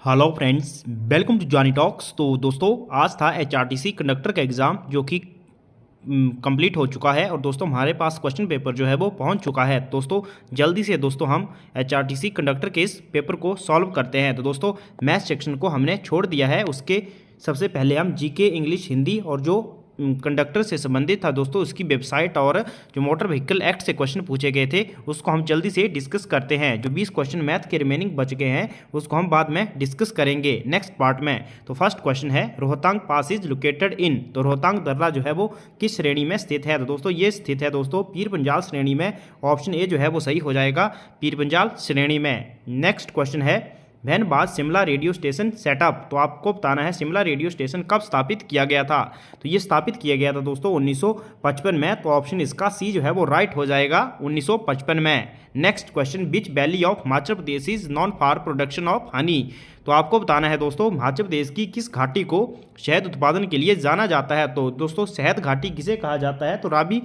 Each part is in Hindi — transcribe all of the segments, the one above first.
Hello friends, welcome to Johnny talks. तो दोस्तों, आज था एचआरटीसी कंडक्टर का एग्ज़ाम जो कि कंप्लीट हो चुका है और दोस्तों हमारे पास क्वेश्चन पेपर जो है वो पहुंच चुका है। दोस्तों जल्दी से दोस्तों हम एचआरटीसी कंडक्टर के इस पेपर को सॉल्व करते हैं। तो दोस्तों मैथ्स सेक्शन को हमने छोड़ दिया है, उसके सबसे पहले हम जीके, इंग्लिश, हिंदी और जो कंडक्टर से संबंधित था दोस्तों उसकी वेबसाइट और जो मोटर व्हीकल एक्ट से क्वेश्चन पूछे गए थे उसको हम जल्दी से डिस्कस करते हैं। जो 20 क्वेश्चन मैथ के रिमेनिंग बच गए हैं उसको हम बाद में डिस्कस करेंगे नेक्स्ट पार्ट में। तो फर्स्ट क्वेश्चन है, रोहतांग पास इज लोकेटेड इन। तो रोहतांग दर्रा जो है वो किस श्रेणी में स्थित है? तो दोस्तों ये स्थित है दोस्तों पीर पंजाल श्रेणी में। ऑप्शन ए जो है वो सही हो जाएगा, पीर पंजाल श्रेणी में। नेक्स्ट क्वेश्चन है, वैन बाद शिमला रेडियो स्टेशन सेटअप। तो आपको बताना है शिमला रेडियो स्टेशन कब स्थापित किया गया था? तो ये स्थापित किया गया था दोस्तों 1955 में। तो ऑप्शन इसका सी जो है वो राइट हो जाएगा, 1955 में। Next question, which valley of Himachal Pradesh is non for production of honey. तो आपको बताना है दोस्तों हिमाचल प्रदेश की किस घाटी को शहद उत्पादन के लिए जाना जाता है? तो दोस्तों शहद घाटी किसे कहा जाता है? तो राबी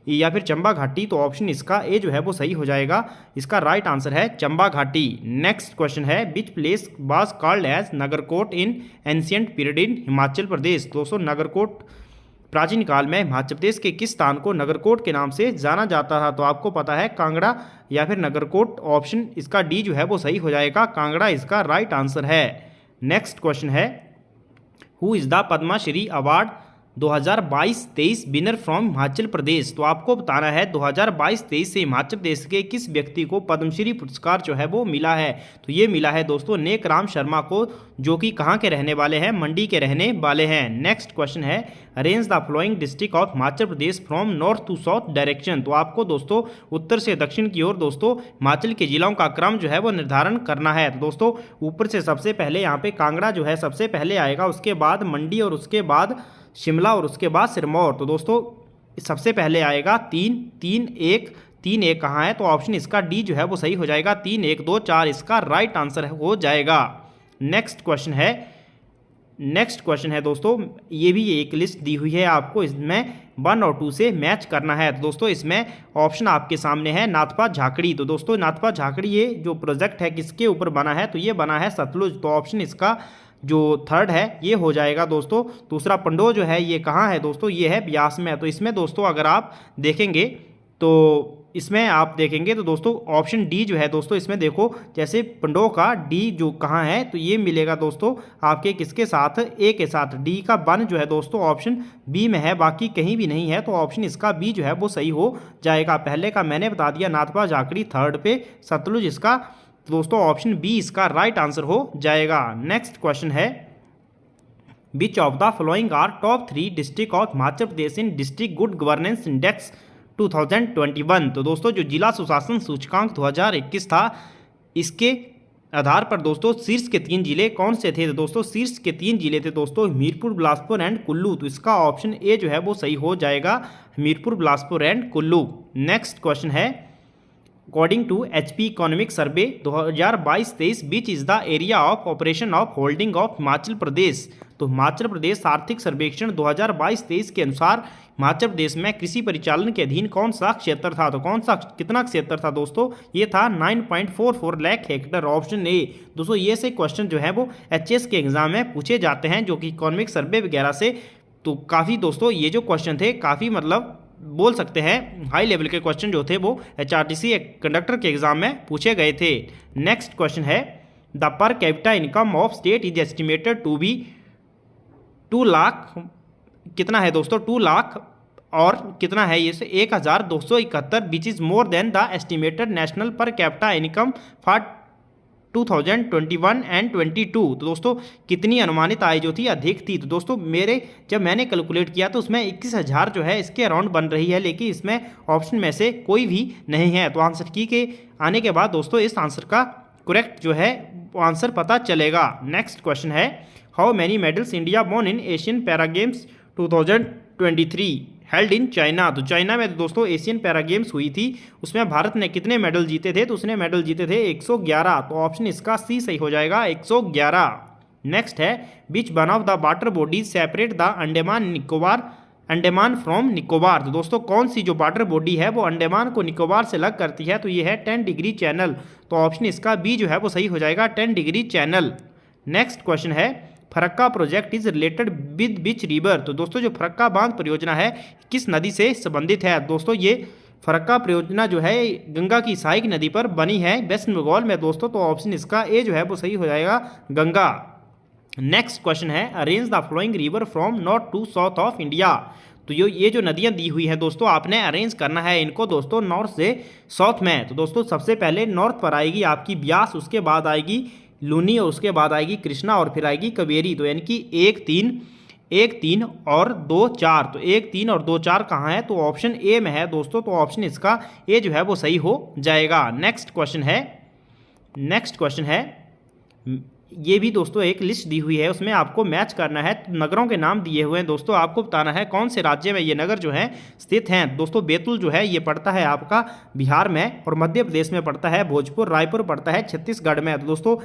या फिर चंबा घाटी। तो ऑप्शन इसका ए जो है वो सही हो जाएगा, इसका राइट आंसर है चंबा घाटी। नेक्स्ट क्वेश्चन है, which place was called as Nagarkot in ancient period in Himachal Pradesh. दोस्तों नगरकोट प्राचीन काल में हिमाचल प्रदेश के किस स्थान को नगरकोट के नाम से जाना जाता था? तो आपको पता है कांगड़ा या फिर नगरकोट। ऑप्शन इसका डी जो है वो सही हो जाएगा, कांगड़ा इसका राइट आंसर है। नेक्स्ट क्वेश्चन है, who is the Padmashri award 2022-23 winner from Himachal Pradesh. तो आपको बताना है 2022-23 से हिमाचल प्रदेश के किस व्यक्ति को पद्मश्री पुरस्कार जो है वो मिला है? तो ये मिला है दोस्तों नेक राम शर्मा को, जो कि कहाँ के रहने वाले हैं? मंडी के रहने वाले हैं। नेक्स्ट क्वेश्चन है, arrange the following district of Himachal Pradesh from north to south direction. तो आपको दोस्तों उत्तर से दक्षिण की ओर दोस्तों हिमाचल के जिलों का क्रम जो है वो निर्धारण करना है। तो दोस्तों ऊपर से सबसे पहले यहाँ पे कांगड़ा जो है सबसे पहले आएगा, उसके बाद मंडी और उसके बाद शिमला और उसके बाद सिरमौर। तो दोस्तों सबसे पहले आएगा 3-1 कहाँ है? तो ऑप्शन इसका डी जो है वो सही हो जाएगा, 3-1-2-4 इसका राइट आंसर हो जाएगा। नेक्स्ट क्वेश्चन है दोस्तों, ये भी एक लिस्ट दी हुई है आपको, इसमें 1 और 2 से मैच करना है। तो दोस्तों इसमें ऑप्शन आपके सामने है नाथपा झाकड़ी। तो दोस्तों नाथपा झाकड़ी ये जो प्रोजेक्ट है किसके ऊपर बना है? तो ये बना है सतलुज। तो ऑप्शन इसका जो थर्ड है ये हो जाएगा दोस्तों। दूसरा पंडो जो है ये कहाँ है दोस्तों? ये है ब्यास में। तो इसमें दोस्तों अगर आप देखेंगे तो इसमें आप देखेंगे तो दोस्तों ऑप्शन डी जो है दोस्तों, इसमें देखो जैसे पंडो का डी जो कहाँ है तो ये मिलेगा दोस्तों आपके किसके साथ? ए के साथ। डी का वन जो है दोस्तों ऑप्शन बी में है, बाकी कहीं भी नहीं है। तो ऑप्शन इसका बी जो है वो सही हो जाएगा। पहले का मैंने बता दिया नाथपा झाकड़ी, थर्ड पे सतलुज इसका दोस्तों ऑप्शन बी इसका राइट आंसर हो जाएगा। नेक्स्ट क्वेश्चन है, which of the following are top 3 district of Himachal Pradesh in district good governance index 2021। तो दोस्तों जो जिला सुशासन सूचकांक 2021 था इसके आधार पर दोस्तों शीर्ष के 3 जिले कौन से थे? तो दोस्तों शीर्ष के 3 जिले थे दोस्तों हमीरपुर, बिलासपुर एंड कुल्लू। तो इसका ऑप्शन ए जो है वो सही हो जाएगा, Hamirpur, Bilaspur and Kullu. Next question है, according to HP economic survey 2022-23 which is the area of operation of holding of Himachal Pradesh. तो हिमाचल प्रदेश आर्थिक सर्वेक्षण 2022-23 के अनुसार हिमाचल प्रदेश में कृषि परिचालन के अधीन कौन सा क्षेत्र था? तो कौन सा कितना क्षेत्र था दोस्तों? ये था 9.44 लाख हेक्टेयर, ऑप्शन ए। दोस्तों ये से क्वेश्चन जो है वो HS के एग्जाम में पूछे जाते हैं जो कि इकोनॉमिक सर्वे वगैरह से। तो काफ़ी दोस्तों ये जो क्वेश्चन थे काफ़ी मतलब बोल सकते हैं हाई लेवल के क्वेश्चन जो थे वो HRTC कंडक्टर के एग्जाम में पूछे गए थे। नेक्स्ट क्वेश्चन है, the per capita income of state is estimated to be 2 lakh. कितना है दोस्तों? 2 लाख और कितना है ये? 1271 which is more than the estimated national पर कैपिटा इनकम फॉर 2021 एंड 22। तो दोस्तों कितनी अनुमानित आय जो थी अधिक थी? तो दोस्तों जब मैंने कैलकुलेट किया तो उसमें 21,000 जो है इसके अराउंड बन रही है, लेकिन इसमें ऑप्शन में से कोई भी नहीं है। तो आंसर की के आने के बाद दोस्तों इस आंसर का करेक्ट जो है आंसर पता चलेगा। नेक्स्ट क्वेश्चन है, how many medals India won in Asian para games 2023 held in China. तो चाइना में दोस्तों एशियन पैरा गेम्स हुई थी, उसमें भारत ने कितने मेडल जीते थे? तो उसने मेडल जीते थे 111। तो ऑप्शन इसका सी सही हो जाएगा, 111। नेक्स्ट है, which one of the water bodies separate the Andaman from Nicobar. तो दोस्तों कौन सी जो वाटर बॉडी है वो अंडमान को निकोबार से अलग करती है? तो ये है 10 डिग्री चैनल। तो ऑप्शन इसका बी जो है वो सही हो जाएगा, 10 डिग्री चैनल। नेक्स्ट क्वेश्चन है Farakka project is related with which river. तो दोस्तों जो फरक्का बांध परियोजना है किस नदी से संबंधित है। दोस्तों ये फरक्का परियोजना जो है गंगा की सहायक नदी पर बनी है वेस्ट बंगाल में दोस्तों। तो ऑप्शन इसका ए जो है वो सही हो जाएगा, गंगा। नेक्स्ट क्वेश्चन है arrange the following river from north to south of India. तो ये जो नदियां दी हुई हैं दोस्तों आपने अरेंज करना है इनको दोस्तों नॉर्थ से साउथ में। तो दोस्तों सबसे पहले नॉर्थ पर आएगी आपकी ब्यास, उसके बाद आएगी लूनी और उसके बाद आएगी कृष्णा और फिर आएगी कावेरी। तो यानी कि 1 3 और 2 4। तो 1 3 और 2 4 कहाँ है, तो ऑप्शन ए में है दोस्तों। तो ऑप्शन इसका ए जो है वो सही हो जाएगा। नेक्स्ट क्वेश्चन है ये भी दोस्तों एक लिस्ट दी हुई है, उसमें आपको मैच करना है। नगरों के नाम दिए हुए हैं दोस्तों, आपको बताना है कौन से राज्य में ये नगर जो है स्थित हैं। दोस्तों बैतूल जो है ये पड़ता है आपका बिहार में, और मध्य प्रदेश में पड़ता है भोजपुर, रायपुर पड़ता है छत्तीसगढ़ में। तो दोस्तों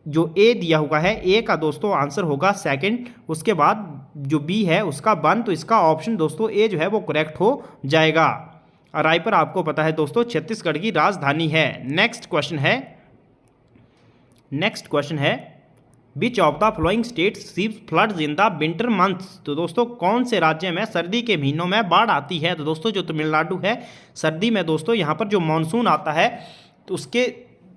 जो ए दिया हुआ है ए का दोस्तों आंसर होगा सेकंड, उसके बाद जो बी है उसका 1। तो इसका ऑप्शन दोस्तों ए जो है वो करेक्ट हो जाएगा। रायपुर आपको पता है दोस्तों छत्तीसगढ़ की राजधानी है। नेक्स्ट क्वेश्चन है which of the flowing states sieves floods in the winter months. तो दोस्तों कौन से राज्य में सर्दी के महीनों में बाढ़ आती है। तो दोस्तों जो तमिलनाडु है, सर्दी में दोस्तों यहाँ पर जो मानसून आता है तो उसके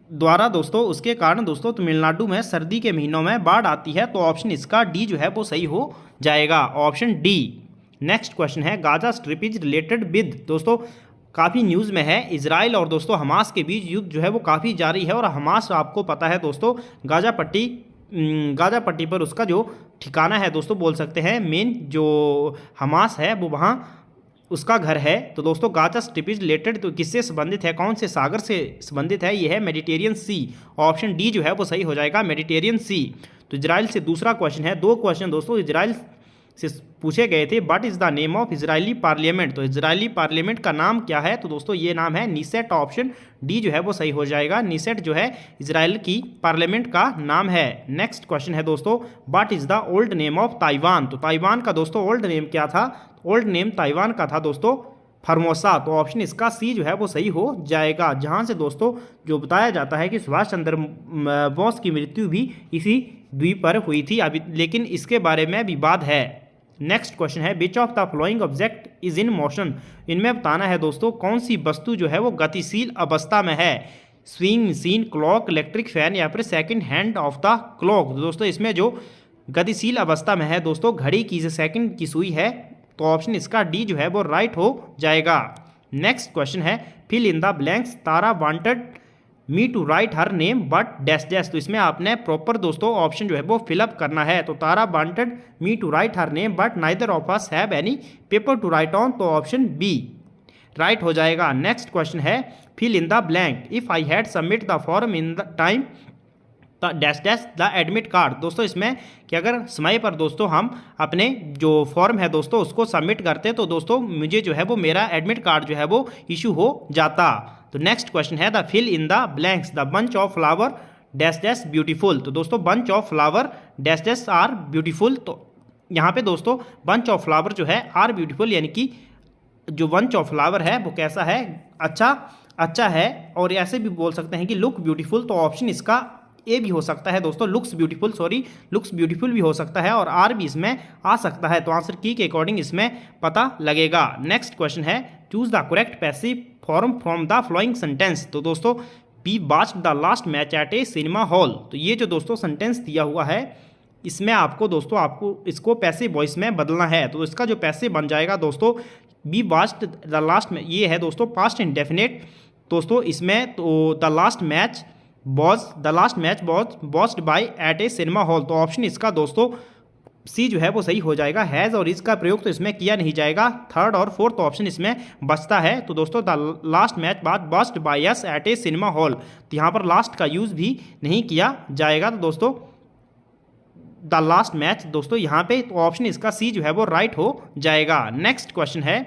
द्वारा दोस्तों उसके कारण दोस्तों तमिलनाडु में सर्दी के महीनों में बाढ़ आती है। तो ऑप्शन इसका डी जो है वो सही हो जाएगा, ऑप्शन डी। नेक्स्ट क्वेश्चन है Gaza strip is related with. दोस्तों काफ़ी न्यूज़ में है, इजराइल और दोस्तों हमास के बीच युद्ध जो है वो काफ़ी जारी है। और हमास आपको पता है दोस्तों गाजा पट्टी पर उसका जो ठिकाना है दोस्तों बोल सकते हैं, मेन जो हमास है वो वहाँ उसका घर है। तो दोस्तों गाजा स्ट्रिप इज रिलेटेड तो किससे संबंधित है, कौन से सागर से संबंधित है, ये है मेडिटेरियन सी। ऑप्शन डी जो है वो सही हो जाएगा, मेडिटेरियन सी। तो इजराइल से दूसरा क्वेश्चन है, 2 क्वेश्चन दोस्तों इजराइल से पूछे गए थे। What is the name of Israeli parliament. तो इजरायली पार्लियामेंट का नाम क्या है, तो दोस्तों ये नाम है नीसेट। ऑप्शन डी जो है वो सही हो जाएगा, नीसेट जो है इजराइल की पार्लियामेंट का नाम है। नेक्स्ट क्वेश्चन है दोस्तों what is the old name of Taiwan. तो ताइवान का दोस्तों ओल्ड नेम क्या था, ओल्ड नेम ताइवान का था दोस्तों फॉर्मोसा। तो ऑप्शन इसका सी जो है वो सही हो जाएगा, जहाँ से दोस्तों जो बताया जाता है कि सुभाष चंद्र बोस की मृत्यु भी इसी द्वीप पर हुई थी अभी, लेकिन इसके बारे में विवाद है। नेक्स्ट क्वेश्चन है which of the flowing object is in motion. इनमें बताना है दोस्तों कौन सी वस्तु जो है वो गतिशील अवस्था में है, swing machine, clock, electric fan या फिर second hand of the clock. दोस्तों इसमें जो गतिशील अवस्था में है दोस्तों घड़ी की जो सेकंड की सुई है, तो ऑप्शन इसका डी जो है वो राइट हो जाएगा। नेक्स्ट क्वेश्चन है fill in the blanks Tara wanted me to write her name but dash dash. तो इसमें आपने प्रॉपर दोस्तों ऑप्शन जो है वो फिलअप करना है। तो Tara wanted me to write her name but neither of us have any paper to write on. तो ऑप्शन बी राइट हो जाएगा। नेक्स्ट क्वेश्चन है fill in the blank if I had submit the form in the time dash dash the admit card. दोस्तों इसमें कि अगर समय पर दोस्तों हम अपने जो फॉर्म है दोस्तों उसको सबमिट करते तो दोस्तों मुझे जो है वो मेरा एडमिट कार्ड जो है वो इशू हो जाता। तो नेक्स्ट क्वेश्चन है the fill in the blanks the bunch of flower dash dash beautiful. तो दोस्तों bunch of flower dash dash are beautiful. तो यहाँ पे दोस्तों बंच ऑफ फ्लावर जो है आर ब्यूटीफुल, यानी कि जो बंच ऑफ फ्लावर है वो कैसा है, अच्छा है। और ऐसे भी बोल सकते हैं कि लुक ब्यूटीफुल। तो ऑप्शन इसका ए भी हो सकता है दोस्तों, लुक्स ब्यूटीफुल भी हो सकता है और आर भी इसमें आ सकता है। तो आंसर की के अकॉर्डिंग इसमें पता लगेगा। नेक्स्ट क्वेश्चन है choose the correct passive form from the following sentence. तो दोस्तों we watched the last match at a cinema hall. तो ये जो दोस्तों सेंटेंस दिया हुआ है इसमें आपको दोस्तों इसको पैसिव वॉइस में बदलना है। तो इसका जो पैसिव बन जाएगा दोस्तों बी वॉच्ड द लास्ट में, ये है दोस्तों पास्ट इंडेफिनिट दोस्तों इसमें। तो the last match was watched by at a cinema hall. तो ऑप्शन इसका दोस्तों सी जो है वो सही हो जाएगा। हैज़ और इसका प्रयोग तो इसमें किया नहीं जाएगा, थर्ड और फोर्थ ऑप्शन इसमें बचता है। तो दोस्तों द लास्ट मैच बाद watched by us at a cinema hall, तो यहाँ पर लास्ट का यूज़ भी नहीं किया जाएगा। तो दोस्तों द लास्ट मैच दोस्तों यहाँ पे तो ऑप्शन इसका सी जो है वो राइट हो जाएगा। नेक्स्ट क्वेश्चन है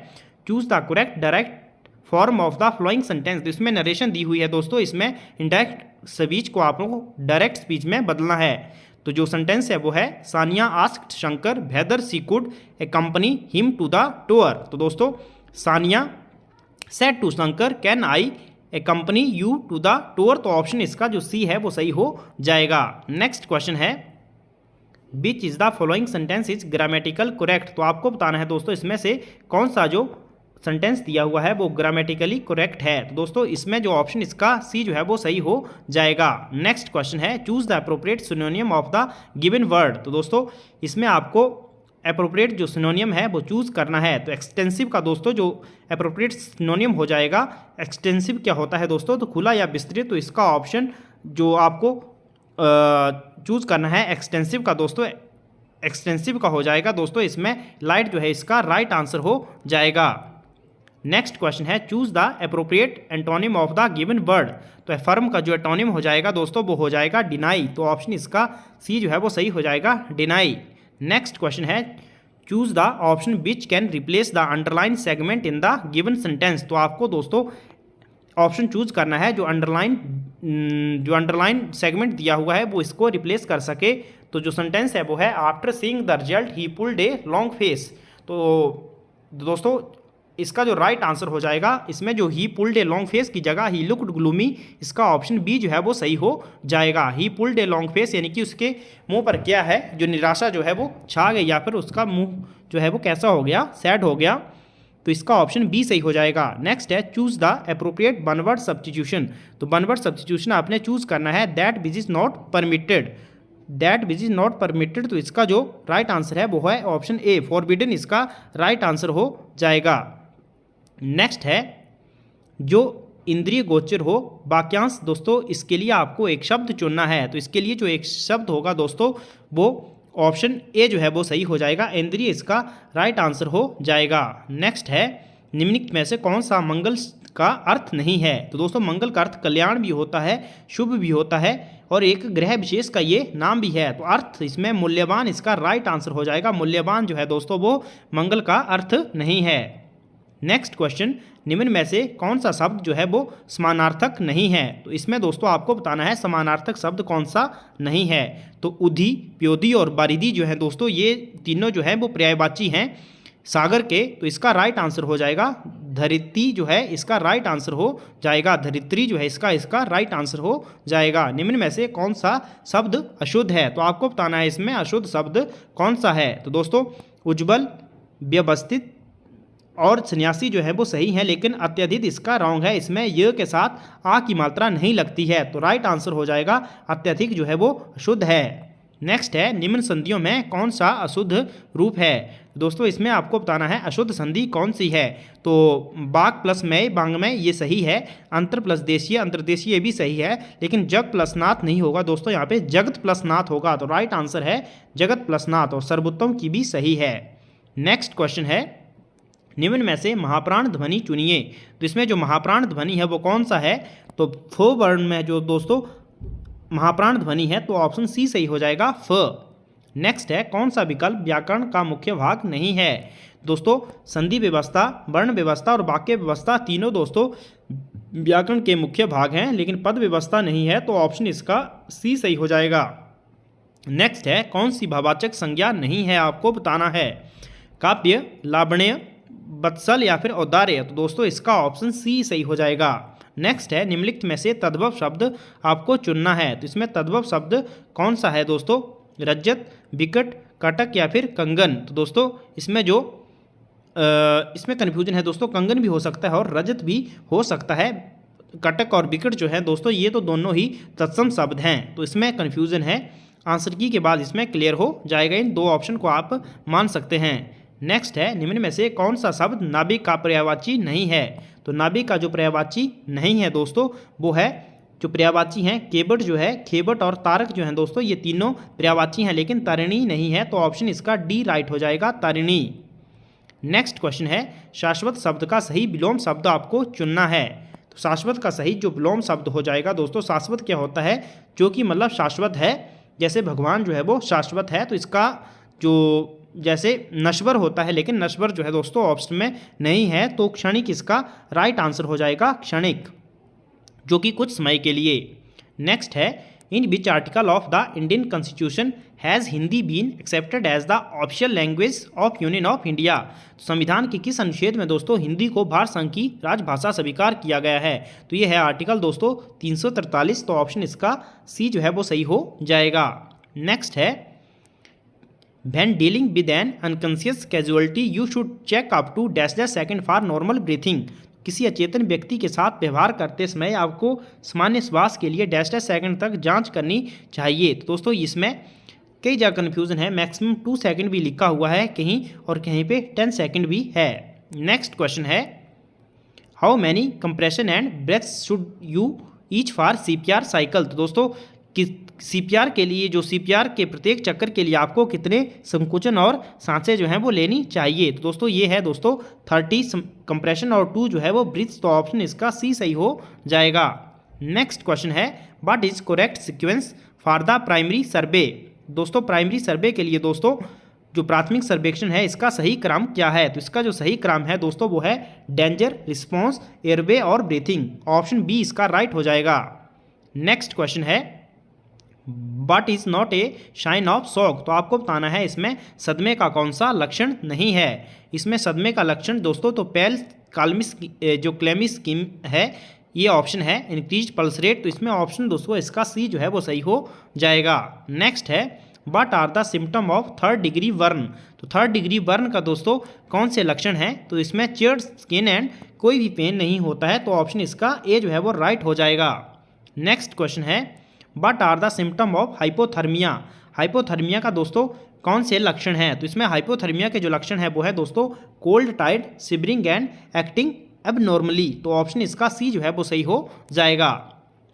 choose the correct direct form of the following sentence. तो इसमें नरेशन दी हुई है दोस्तों, इसमें इनडायरेक्ट स्पीच को आप लोगों को डायरेक्ट स्पीच में बदलना है। तो जो सेंटेंस है वो है Sania asked Shankar whether she could accompany him to the tour. तो दोस्तों Sania said to Shankar can I accompany you to the tour, तो ऑप्शन इसका जो सी है वो सही हो जाएगा। नेक्स्ट क्वेश्चन है which is the following sentence is grammatical correct, तो आपको बताना है दोस्तों इसमें से कौन सा जो सेंटेंस दिया हुआ है वो ग्रामेटिकली करेक्ट है। तो दोस्तों इसमें जो ऑप्शन इसका सी जो है वो सही हो जाएगा। नेक्स्ट क्वेश्चन है choose the appropriate सिनोनियम of the given word, तो दोस्तों इसमें आपको अप्रोप्रिएट जो सिनोनियम है वो चूज़ करना है। तो एक्सटेंसिव का दोस्तों जो अप्रोप्रिएट सिनोनियम हो जाएगा, एक्सटेंसिव क्या होता है दोस्तों, तो खुला या विस्तृत, तो इसका ऑप्शन जो आपको चूज़ करना है एक्सटेंसिव का दोस्तों, एक्सटेंसिव का हो जाएगा दोस्तों। इसमें लाइट जो है इसका राइट आंसर हो जाएगा। नेक्स्ट क्वेश्चन है choose the appropriate antonym of the given word, तो फर्म का जो एंटोनिम हो जाएगा दोस्तों वो हो जाएगा डिनाई, तो ऑप्शन इसका सी जो है वो सही हो जाएगा डिनाई। नेक्स्ट क्वेश्चन है choose the option which can replace the underline segment in the given sentence, तो आपको दोस्तों ऑप्शन चूज करना है जो अंडरलाइन सेगमेंट दिया हुआ है वो इसको रिप्लेस कर सके। तो जो सेंटेंस है वो है after seeing the result he pulled a long face, तो दोस्तों इसका जो राइट आंसर हो जाएगा इसमें जो ही पुल्ड ए लॉन्ग फेस की जगह ही लुक्ड ग्लूमी, इसका ऑप्शन बी जो है वो सही हो जाएगा। ही पुल्ड ए लॉन्ग फेस यानी कि उसके मुंह पर क्या है, जो निराशा जो है वो छा गई या फिर उसका मुंह जो है वो कैसा हो गया, सैड हो गया, तो इसका ऑप्शन बी सही हो जाएगा। नेक्स्ट है choose the appropriate one word substitution, तो वन वर्ड सब्स्टिट्यूशन आपने चूज करना है that which is not permitted, that which is not permitted, तो इसका जो राइट आंसर है वो है ऑप्शन ए फॉरबिडन, इसका राइट आंसर हो जाएगा। नेक्स्ट है जो इंद्रिय गोचर हो वाक्यांश, दोस्तों इसके लिए आपको एक शब्द चुनना है, तो इसके लिए जो एक शब्द होगा दोस्तों वो ऑप्शन ए जो है वो सही हो जाएगा, इंद्रिय इसका राइट आंसर हो जाएगा। नेक्स्ट है निम्नलिखित में से कौन सा मंगल का अर्थ नहीं है, तो दोस्तों मंगल का अर्थ कल्याण भी होता है, शुभ भी होता है और एक ग्रह विशेष का ये नाम भी है, तो अर्थ इसमें मूल्यवान इसका राइट आंसर हो जाएगा। मूल्यवान जो है दोस्तों वो मंगल का अर्थ नहीं है। नेक्स्ट क्वेश्चन निम्न में से कौन सा शब्द जो है वो समानार्थक नहीं है, तो इसमें दोस्तों आपको बताना है समानार्थक शब्द कौन सा नहीं है। तो उधि, प्योदी और बारिधि जो है दोस्तों ये तीनों जो है वो पर्यायवाची हैं सागर के, तो इसका राइट आंसर हो जाएगा धरित्री जो है इसका राइट आंसर हो जाएगा, धरित्री जो है इसका राइट आंसर हो जाएगा। निम्न में से कौन सा शब्द अशुद्ध है, तो आपको बताना है इसमें अशुद्ध शब्द कौन सा है। तो दोस्तों उज्ज्वल, व्यवस्थित और सन्यासी जो है वो सही है, लेकिन अत्यधिक इसका रॉन्ग है, इसमें य के साथ आ की मात्रा नहीं लगती है, तो राइट आंसर हो जाएगा अत्यधिक जो है वो अशुद्ध है। नेक्स्ट है निम्न संधियों में कौन सा अशुद्ध रूप है, दोस्तों इसमें आपको बताना है अशुद्ध संधि कौन सी है। तो बाग प्लस मय, बांगमय ये सही है, अंतर प्लस देशीय, अंतर्देशीय भी सही है, लेकिन जग प्लस नाथ नहीं होगा दोस्तों, यहाँ पे जगत प्लस नाथ होगा, तो राइट आंसर है जगत प्लस नाथ, और सर्वोत्तम की भी सही है। नेक्स्ट क्वेश्चन है निम्न में से महाप्राण ध्वनि चुनिए, तो इसमें जो महाप्राण ध्वनि है वो कौन सा है, तो फ वर्ण में जो दोस्तों महाप्राण ध्वनि है तो ऑप्शन सी सही हो जाएगा फ। नेक्स्ट है कौन सा विकल्प व्याकरण का मुख्य भाग नहीं है, दोस्तों संधि व्यवस्था, वर्ण व्यवस्था और वाक्य व्यवस्था तीनों दोस्तों व्याकरण के मुख्य भाग हैं, लेकिन पद व्यवस्था नहीं है, तो ऑप्शन इसका सी सही हो जाएगा। नेक्स्ट है कौन सी भाववाचक संज्ञा नहीं है, आपको बताना है काव्य, लावण्य, वत्सल या फिर औदार्य, तो दोस्तों इसका ऑप्शन सी सही हो जाएगा। नेक्स्ट है निम्नलिखित में से तद्भव शब्द आपको चुनना है, तो इसमें तद्भव शब्द कौन सा है दोस्तों, रजत, विकट, कटक या फिर कंगन, तो दोस्तों इसमें जो इसमें कन्फ्यूजन है दोस्तों, कंगन भी हो सकता है और रजत भी हो सकता है, कटक और विकट जो है दोस्तों ये तो दोनों ही तत्सम शब्द हैं, तो इसमें कन्फ्यूजन है, आंसर की के बाद इसमें क्लियर हो जाएगा, इन दो ऑप्शन को आप मान सकते हैं। नेक्स्ट है निम्न में से कौन सा शब्द नाभिक का पर्यायवाची नहीं है, तो नाभिक का जो पर्यायवाची नहीं है दोस्तों वो है, जो पर्यायवाची हैं केवट जो है, खेवट और तारक जो है दोस्तों ये तीनों पर्यायवाची हैं, लेकिन तारिणी नहीं है, तो ऑप्शन इसका डी राइट हो जाएगा तारिणी। नेक्स्ट क्वेश्चन है शाश्वत शब्द का सही विलोम शब्द आपको चुनना है, तो शाश्वत का सही जो विलोम शब्द हो जाएगा दोस्तों, शाश्वत क्या होता है, जो कि मतलब शाश्वत है, जैसे भगवान जो है वो शाश्वत है, तो इसका जो जैसे नश्वर होता है, लेकिन नश्वर जो है दोस्तों ऑप्शन में नहीं है, तो क्षणिक इसका राइट आंसर हो जाएगा, क्षणिक जो कि कुछ समय के लिए। नेक्स्ट है in which article of the Indian constitution has Hindi been accepted as the official language of Union of India. संविधान के किस अनुच्छेद में दोस्तों हिंदी को भारत संघ की राजभाषा स्वीकार किया गया है? तो ये है आर्टिकल दोस्तों 343। तो ऑप्शन इसका सी जो है वो सही हो जाएगा। नेक्स्ट है When dealing with an unconscious casualty, you should check up to dash second for normal breathing. किसी अचेतन व्यक्ति के साथ व्यवहार करते समय आपको सामान्य श्वास के लिए डैश सेकंड तक जांच करनी चाहिए। तो दोस्तों इसमें कई जगह कन्फ्यूज़न है, मैक्सिमम 2 सेकंड भी लिखा हुआ है कहीं और कहीं पे 10 सेकंड भी है। नेक्स्ट क्वेश्चन है how many compression and breaths should you each for CPR cycle. तो दोस्तों CPR के लिए जो CPR के प्रत्येक चक्कर के लिए आपको कितने संकुचन और सांसें जो हैं वो लेनी चाहिए? तो दोस्तों ये है दोस्तों 30 कंप्रेशन और 2 जो है वो ब्रीथ्स। तो ऑप्शन इसका सी सही हो जाएगा। नेक्स्ट क्वेश्चन है what is correct sequence for the primary survey. दोस्तों प्राइमरी सर्वे के लिए दोस्तों जो प्राथमिक सर्वेक्षण है इसका सही क्रम क्या है? तो इसका जो सही क्रम है दोस्तों वो है डेंजर, रिस्पॉन्स, एयरवे और ब्रीथिंग। ऑप्शन बी इसका राइट हो जाएगा। नेक्स्ट क्वेश्चन है but is not a sign of shock. तो आपको बताना है इसमें सदमे का कौन सा लक्षण नहीं है। इसमें सदमे का लक्षण दोस्तों तो पेल कालमिस जो क्लेमिस स्कीम है ये ऑप्शन है इंक्रीज पल्स रेट। तो इसमें ऑप्शन दोस्तों इसका सी जो है वो सही हो जाएगा। नेक्स्ट है what are the symptom of 3rd degree burn. तो 3rd डिग्री बर्न का दोस्तों कौन से लक्षण हैं? तो इसमें चियर्ड स्किन एंड कोई भी पेन नहीं होता है। तो ऑप्शन इसका ए जो है वो राइट हो जाएगा। नेक्स्ट क्वेश्चन है what are the symptom of hypothermia. Hypothermia का दोस्तों कौन से लक्षण हैं? तो इसमें हाइपोथर्मिया के जो लक्षण है वो है दोस्तों कोल्ड, टाइड, शिवरिंग एंड एक्टिंग एबनॉर्मली। तो ऑप्शन इसका सी जो है वो सही हो जाएगा।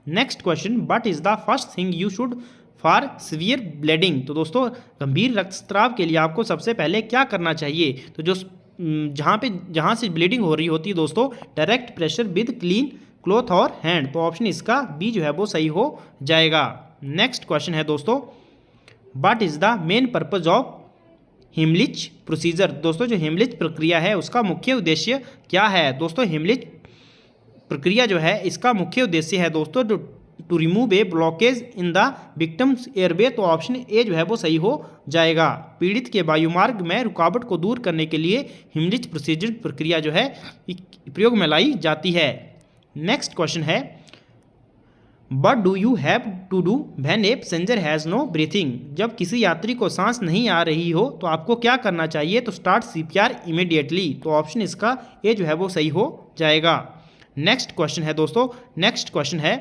Next question what is the first thing you should for severe bleeding. तो दोस्तों गंभीर रक्तस्राव के लिए आपको सबसे पहले क्या करना चाहिए? तो जो जहाँ से ब्लीडिंग हो रही होती है दोस्तों direct pressure with clean cloth और हैंड। तो ऑप्शन इसका बी जो है वो सही हो जाएगा। नेक्स्ट क्वेश्चन है दोस्तों what is the main purpose of Heimlich procedure. दोस्तों जो हिमलिच प्रक्रिया है उसका मुख्य उद्देश्य क्या है? दोस्तों हिमलिच प्रक्रिया जो है इसका मुख्य उद्देश्य है दोस्तों to remove a blockage in the victim's airway. तो ऑप्शन ए जो है वो सही हो जाएगा। पीड़ित के वायुमार्ग में रुकावट को दूर करने के लिए हिमलिच प्रोसीजर प्रक्रिया जो है प्रयोग में लाई जाती है। नेक्स्ट क्वेश्चन है what do you have to do when a passenger has no breathing. जब किसी यात्री को सांस नहीं आ रही हो तो आपको क्या करना चाहिए? तो स्टार्ट CPR इमीडिएटली। तो ऑप्शन इसका ए जो है वो सही हो जाएगा। नेक्स्ट क्वेश्चन है दोस्तों नेक्स्ट क्वेश्चन है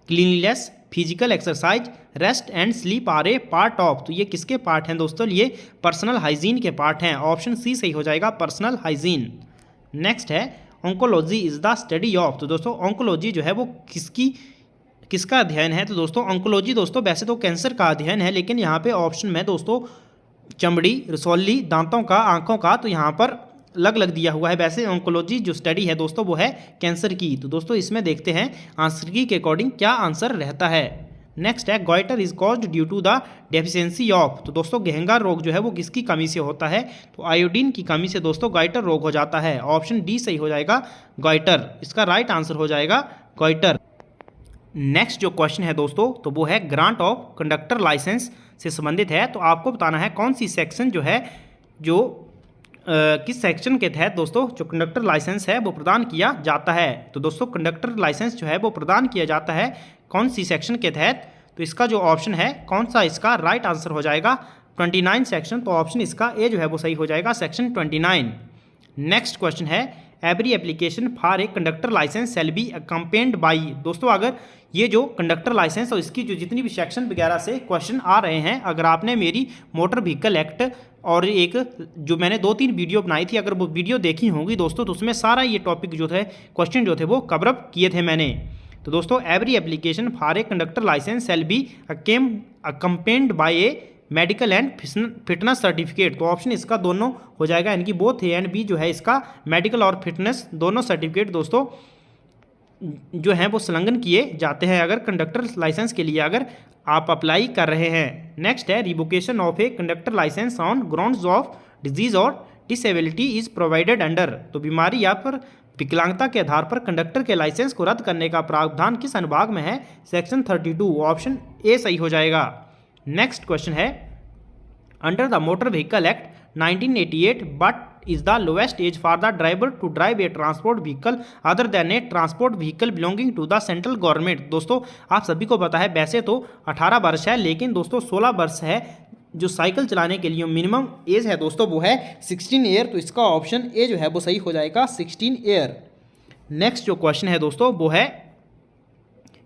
cleanliness, physical exercise, rest and sleep are a part of. तो ये किसके पार्ट हैं दोस्तों? ये पर्सनल हाइजीन के पार्ट हैं। ऑप्शन सी सही हो जाएगा पर्सनल हाइजीन। नेक्स्ट है oncology is the study of. तो दोस्तों ऑन्कोलॉजी जो है वो किसका अध्ययन है? तो दोस्तों ऑन्कोलॉजी दोस्तों वैसे तो कैंसर का अध्ययन है, लेकिन यहाँ पे ऑप्शन में दोस्तों चमड़ी, रसौली, दांतों का, आंखों का तो यहाँ पर अलग दिया हुआ है। वैसे ऑन्कोलॉजी जो स्टडी है दोस्तों वो है कैंसर की। तो दोस्तों इसमें देखते हैं आंसर की के अकॉर्डिंग क्या आंसर रहता है। नेक्स्ट है goitre is caused due to the deficiency of. तो दोस्तों घेंगा रोग जो है वो किसकी कमी से होता है? तो आयोडीन की कमी से दोस्तों गॉइटर रोग हो जाता है। ऑप्शन डी सही हो जाएगा गॉइटर। इसका राइट आंसर हो जाएगा गॉइटर। नेक्स्ट जो क्वेश्चन है दोस्तों तो वो है ग्रांट ऑफ कंडक्टर लाइसेंस से संबंधित है। तो आपको बताना है कौन सी सेक्शन जो है जो किस सेक्शन के तहत दोस्तों जो कंडक्टर लाइसेंस है वो प्रदान किया जाता है। तो दोस्तों कंडक्टर लाइसेंस जो है वो प्रदान किया जाता है कौन सी सेक्शन के तहत? तो इसका जो ऑप्शन है कौन सा इसका राइट आंसर हो जाएगा 29 सेक्शन। तो ऑप्शन इसका ए जो है वो सही हो जाएगा सेक्शन 29। नेक्स्ट क्वेश्चन है every application for a conductor licence shall be accompanied by. दोस्तों अगर ये जो कंडक्टर लाइसेंस और इसकी जो जितनी भी सेक्शन वगैरह से क्वेश्चन आ रहे हैं, अगर आपने मेरी मोटर व्हीकल एक्ट और एक जो मैंने 2-3 वीडियो बनाई थी अगर वो वीडियो देखी होंगी दोस्तों तो उसमें सारा ये टॉपिक जो थे क्वेश्चन जो थे वो कवर अप किए थे मैंने। तो दोस्तों every application for a conductor licence shall be accompanied by a medical and fitness certificate. तो ऑप्शन इसका दोनों हो जाएगा, यानी कि बोथ ए एंड बी जो है इसका मेडिकल और फिटनेस दोनों सर्टिफिकेट दोस्तों जो हैं वो संलग्न किए जाते हैं अगर कंडक्टर लाइसेंस के लिए अगर आप अप्लाई कर रहे हैं। नेक्स्ट है revocation of a conductor licence on grounds of disease और डिसेबिलिटी इज प्रोवाइडेड अंडर। तो बीमारी या पर विकलांगता के आधार पर कंडक्टर के लाइसेंस को रद्द करने का प्रावधान किस अनुभाग में है? सेक्शन 32। ऑप्शन ए सही हो जाएगा। नेक्स्ट क्वेश्चन है, under the motor vehicle act 1988 what is the lowest age for the driver to drive a transport vehicle other than a transport vehicle belonging to the central government. दोस्तों आप सभी को पता है वैसे तो 18 वर्ष है, लेकिन दोस्तों 16 वर्ष है जो साइकिल चलाने के लिए मिनिमम एज है दोस्तों वो है 16 ईयर। तो इसका ऑप्शन ए जो है वो सही हो जाएगा 16 ईयर। नेक्स्ट जो क्वेश्चन है दोस्तों वो है,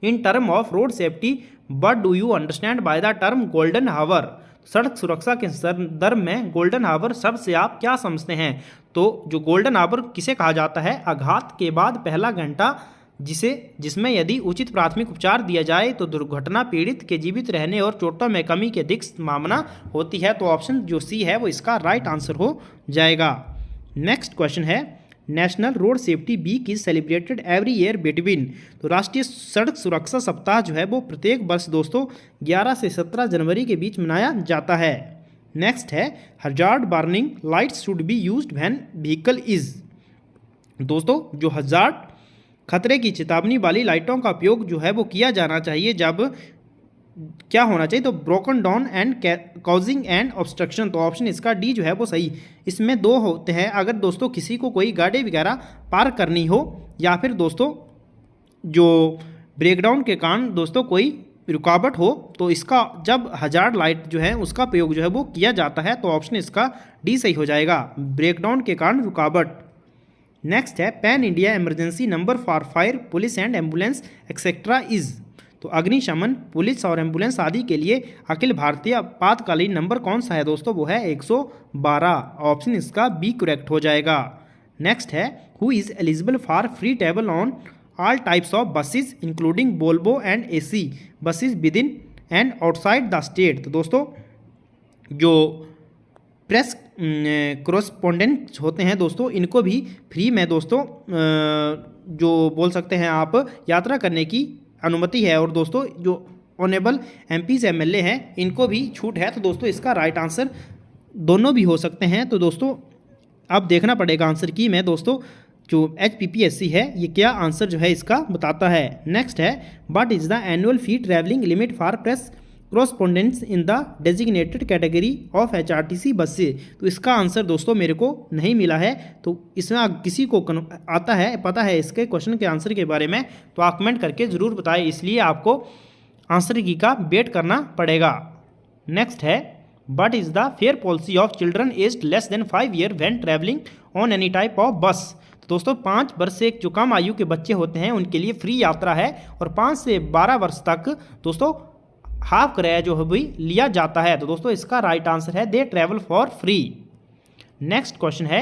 in term of road safety what do you understand by the term golden hour? सड़क सुरक्षा के संदर्भ में गोल्डन आवर शब्द से आप क्या समझते हैं? तो जो गोल्डन आवर किसे कहा जाता है? आघात के बाद पहला घंटा जिसमें यदि उचित प्राथमिक उपचार दिया जाए तो दुर्घटना पीड़ित के जीवित रहने और चोटों में कमी की अधिक संभावना होती है। तो ऑप्शन जो सी है वो इसका राइट आंसर हो जाएगा। नेक्स्ट क्वेश्चन है, national road safety week is celebrated every year between. तो राष्ट्रीय सड़क सुरक्षा सप्ताह जो है वो प्रत्येक वर्ष दोस्तों 11 से 17 जनवरी के बीच मनाया जाता है। नेक्स्ट है, hazard warning lights should be used when vehicle is. दोस्तों जो हजार्ड खतरे की चेतावनी वाली लाइटों का उपयोग जो है वो किया जाना चाहिए जब क्या होना चाहिए? तो broken down and causing and obstruction. तो ऑप्शन इसका डी जो है वो सही। इसमें दो होते हैं, अगर दोस्तों किसी को कोई गाड़ी वगैरह पार करनी हो या फिर दोस्तों जो ब्रेकडाउन के कारण दोस्तों कोई रुकावट हो, तो इसका जब हजार्ड लाइट जो है उसका प्रयोग जो है वो किया जाता है। तो ऑप्शन इसका डी सही हो जाएगा, ब्रेकडाउन के कारण रुकावट। नेक्स्ट है, pan India emergency number for fire police and ambulance etcetera is. तो अग्निशमन पुलिस और एम्बुलेंस आदि के लिए अखिल भारतीय आपातकालीन नंबर कौन सा है दोस्तों? वो है 112। ऑप्शन इसका बी करेक्ट हो जाएगा। नेक्स्ट है, who is eligible for free travel on all types of buses including Volvo and AC buses with in and outside the state. तो दोस्तों जो प्रेस कोरेस्पोंडेंट होते हैं दोस्तों इनको भी फ्री में दोस्तों जो बोल सकते हैं आप यात्रा करने की अनुमति है, और दोस्तों जो ऑनेबल एमपीज एमएलए हैं इनको भी छूट है। तो दोस्तों इसका राइट आंसर दोनों भी हो सकते हैं। तो दोस्तों अब देखना पड़ेगा आंसर की में दोस्तों जो HPPSC है ये क्या आंसर जो है इसका बताता है। नेक्स्ट है, what is the annual fee travelling limit for press correspondents in the designated category of HRTC buses. तो इसका आंसर दोस्तों मेरे को नहीं मिला है, तो इसमें किसी को आता है पता है इसके क्वेश्चन के आंसर के बारे में तो आप कमेंट करके ज़रूर बताएं, इसलिए आपको आंसर की का वेट करना पड़ेगा। नेक्स्ट है, what is the fair policy of children aged less than 5 year when travelling on any type of बस। दोस्तों 5 वर्ष से जो कम आयु के बच्चे होते हैं उनके लिए फ्री यात्रा है, और 5 से 12 वर्ष तक दोस्तों हाफ किराया जो है भी लिया जाता है। तो दोस्तों इसका राइट आंसर है they travel for free. Next question है,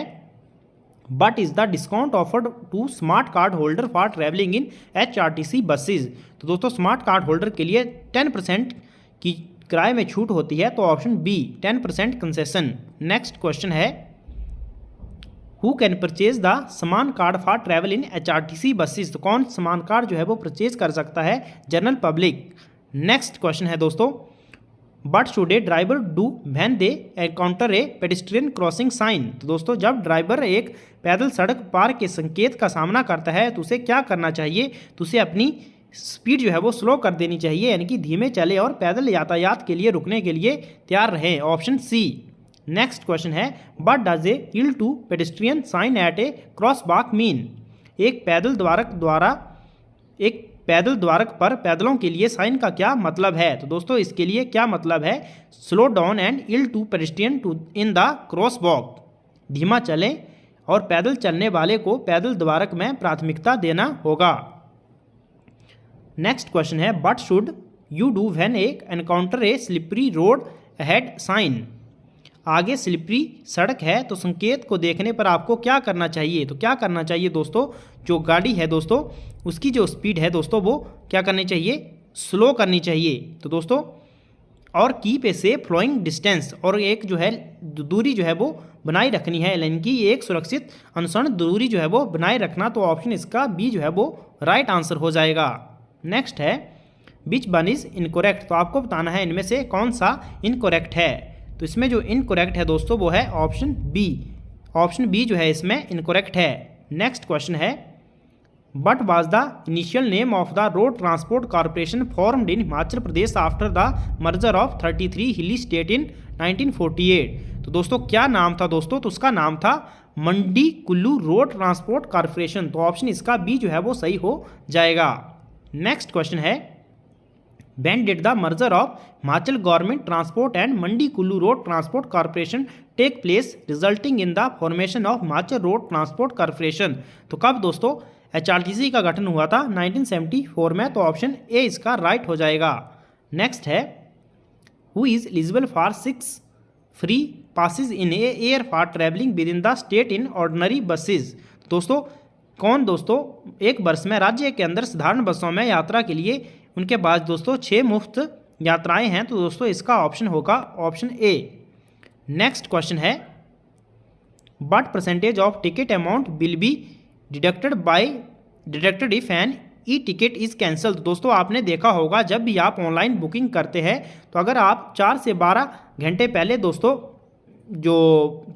what is the discount offered to smart card holder for travelling in HRTC buses. तो दोस्तों स्मार्ट कार्ड होल्डर के लिए 10% की किराए में छूट होती है। तो option B 10% concession. Next question है, हु कैन परचेज द समान card for travel in HRTC buses. तो कौन समान कार्ड जो है वो परचेज कर सकता है? General public. नेक्स्ट क्वेश्चन है दोस्तों, what should a driver do when they encounter a pedestrian crossing sign. तो दोस्तों जब ड्राइवर एक पैदल सड़क पार के संकेत का सामना करता है तो उसे क्या करना चाहिए? तो उसे अपनी स्पीड जो है वो स्लो कर देनी चाहिए, यानी कि धीमे चले और पैदल यातायात के लिए रुकने के लिए तैयार रहें। Option C. नेक्स्ट क्वेश्चन है, what does a yield to pedestrian sign at a crosswalk mean. एक पैदल द्वारक पर पैदलों के लिए साइन का क्या मतलब है? तो दोस्तों इसके लिए क्या मतलब है? Slow down and yield to pedestrian to in the crosswalk. धीमा चलें और पैदल चलने वाले को पैदल द्वारक में प्राथमिकता देना होगा। नेक्स्ट क्वेश्चन है, what should you do when a encounter a slippery road ahead sign. आगे स्लिपरी सड़क है तो संकेत को देखने पर आपको क्या करना चाहिए? तो क्या करना चाहिए दोस्तों, जो गाड़ी है दोस्तों उसकी जो स्पीड है दोस्तों वो क्या करनी चाहिए? स्लो करनी चाहिए। तो दोस्तों और keep a safe following distance, और एक जो है दूरी जो है वो बनाए रखनी है, यानी कि एक सुरक्षित अनुसरण दूरी जो है वो बनाए रखना। तो ऑप्शन इसका बी जो है वो राइट आंसर हो जाएगा। नेक्स्ट है, विच वन इज इनकोरेक्ट। तो आपको बताना है इनमें से कौन सा इनकोरेक्ट है। तो इसमें जो इनकोरेक्ट है दोस्तों वो है ऑप्शन बी। ऑप्शन बी जो है इसमें इनकोरेक्ट है। नेक्स्ट क्वेश्चन है, What was the initial name of the road transport corporation formed in Himachal Pradesh after the merger of 33 hilly state in 1948? तो दोस्तों क्या नाम था दोस्तों? तो उसका नाम था Mandi Kullu road transport corporation. तो ऑप्शन इसका बी जो है वो सही हो जाएगा। नेक्स्ट क्वेश्चन है, When did the merger of Himachal Government Transport and Mandi Kullu Road Transport Corporation take place, resulting in the formation of Himachal Road Transport Corporation? तो कब दोस्तों HRTC का गठन हुआ था? 1974 में। तो ऑप्शन ए इसका राइट हो जाएगा। नेक्स्ट है, who is eligible for 6 free passes in air for travelling with in the state in ordinary buses? दोस्तों कौन दोस्तों एक वर्ष में राज्य के अंदर साधारण बसों में यात्रा के लिए उनके पास दोस्तों 6 मुफ्त यात्राएं हैं? तो दोस्तों इसका ऑप्शन होगा ऑप्शन ए। नेक्स्ट क्वेश्चन है, what percentage of ticket amount will be deducted if an e ticket is cancel? दोस्तों आपने देखा होगा जब भी आप ऑनलाइन बुकिंग करते हैं तो अगर आप 4 से 12 घंटे पहले दोस्तों जो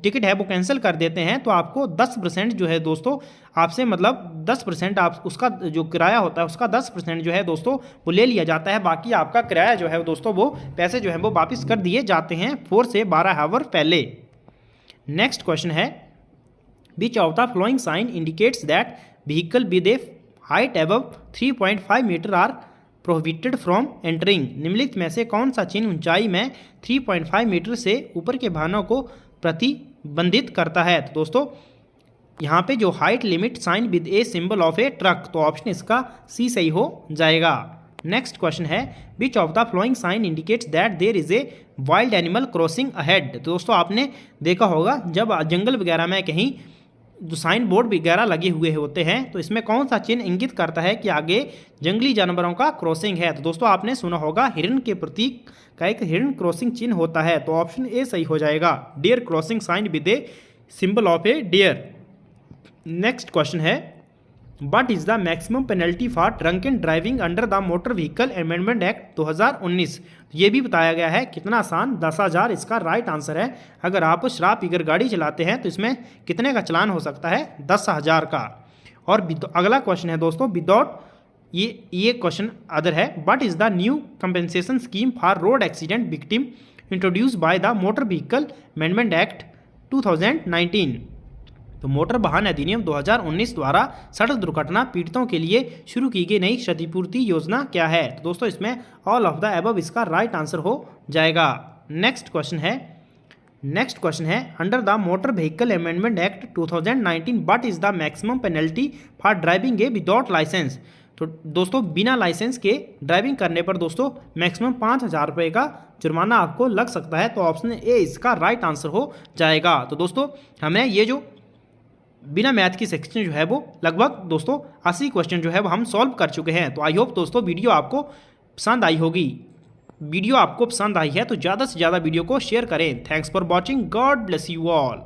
टिकट है वो कैंसिल कर देते हैं तो आपको 10% जो है दोस्तों आपसे मतलब 10% आप उसका जो किराया होता है उसका 10% जो है दोस्तों वो ले लिया जाता है। बाकी आपका किराया जो है दोस्तों वो पैसे जो है वो वापस कर दिए जाते हैं 4 से 12 आवर पहले। नेक्स्ट क्वेश्चन है, which of the following sign indicates that vehicle with a height above 3.5 metre are prohibited from entering? निम्नलिखित में से कौन सा चिन्ह ऊंचाई में 3.5 मीटर से ऊपर के वाहनों को प्रतिबंधित करता है? तो दोस्तों यहाँ पे जो height limit sign with a symbol of a truck, तो ऑप्शन इसका सी सही हो जाएगा। नेक्स्ट क्वेश्चन है, which of the following sign indicates that there is a wild animal crossing ahead? तो दोस्तों आपने देखा होगा जब जंगल वगैरह में कहीं जो साइन बोर्ड वगैरह लगे हुए होते हैं तो इसमें कौन सा चिन्ह इंगित करता है कि आगे जंगली जानवरों का क्रॉसिंग है? तो दोस्तों आपने सुना होगा हिरन के प्रतीक का एक हिरन क्रॉसिंग चिन्ह होता है। तो ऑप्शन ए सही हो जाएगा, deer crossing sign with a symbol of a deer. Next question है, what is the maximum penalty for drunken driving under the motor vehicle amendment act 2019? ये भी बताया गया है। कितना आसान, 10,000 इसका राइट आंसर है। अगर आप शराब पीकर गाड़ी चलाते हैं तो इसमें कितने का चालान हो सकता है? 10,000 का। और अगला क्वेश्चन है दोस्तों विदाउट ये क्वेश्चन अदर है, what is the new compensation scheme for road accident victim introduce by the motor vehicle amendment act 2019? तो मोटर वाहन अधिनियम 2019 द्वारा सड़क दुर्घटना पीड़ितों के लिए शुरू की गई नई क्षतिपूर्ति योजना क्या है? तो दोस्तों इसमें ऑल ऑफ द अबव इसका राइट आंसर हो जाएगा। नेक्स्ट क्वेश्चन है, under the motor vehicle amendment act 2019 what is the maximum penalty for driving a without licence? तो दोस्तों बिना लाइसेंस के ड्राइविंग करने पर दोस्तों मैक्सिमम 5,000 रुपये का जुर्माना आपको लग सकता है। तो ऑप्शन ए इसका राइट आंसर हो जाएगा। तो दोस्तों हमें ये जो बिना मैथ की सेक्शन जो है वो लगभग दोस्तों 80 क्वेश्चन जो है वो हम सॉल्व कर चुके हैं। तो आई होप दोस्तों वीडियो आपको पसंद आई होगी। वीडियो आपको पसंद आई है तो ज़्यादा से ज़्यादा वीडियो को शेयर करें। Thanks for watching, God bless you all.